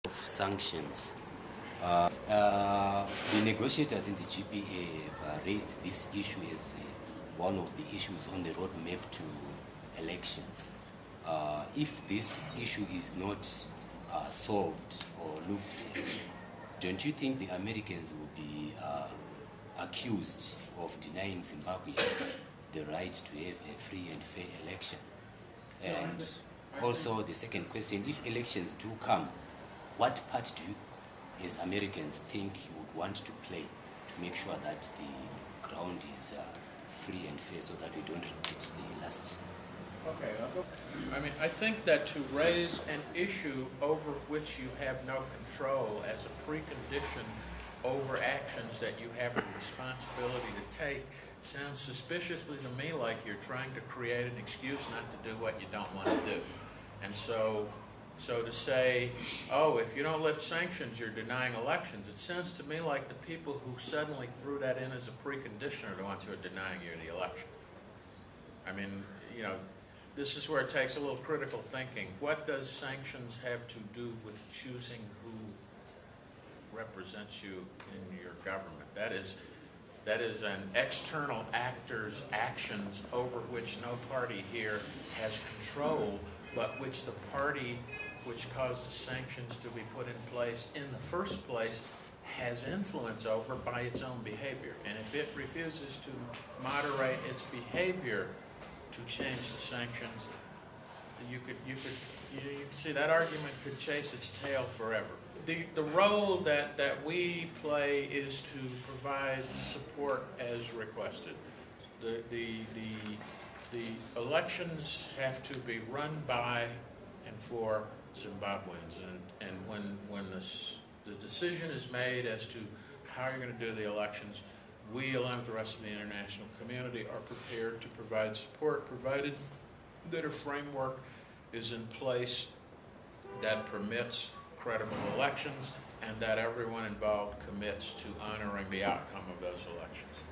of sanctions. The negotiators in the GPA have raised this issue as one of the issues on the roadmap to elections. If this issue is not solved or looked at, don't you think the Americans will be accused of denying Zimbabweans the right to have a free and fair election? And also the second question, if elections do come, what part do you, as Americans, think you would want to play to make sure that the ground is free and fair so that we don't repeat the last? Okay, I mean, I think that to raise an issue over which you have no control as a precondition over actions that you have a responsibility to take sounds suspiciously to me like you're trying to create an excuse not to do what you don't want to do. And so to say, oh, if you don't lift sanctions, you're denying elections, it sounds to me like the people who suddenly threw that in as a precondition are the ones who are denying you the election. I mean, you know, this is where it takes a little critical thinking. What does sanctions have to do with choosing who represents you in your government? That is an external actor's actions over which no party here has control, but which the party which caused the sanctions to be put in place in the first place has influence over by its own behavior. And if it refuses to moderate its behavior to change the sanctions, you could see that argument could chase its tail forever. The role that we play is to provide support as requested. The elections have to be run by and for Zimbabweans, and when the decision is made as to how you're going to do the elections, we, along with the rest of the international community, are prepared to provide support, provided that a framework is in place that permits credible elections and that everyone involved commits to honoring the outcome of those elections.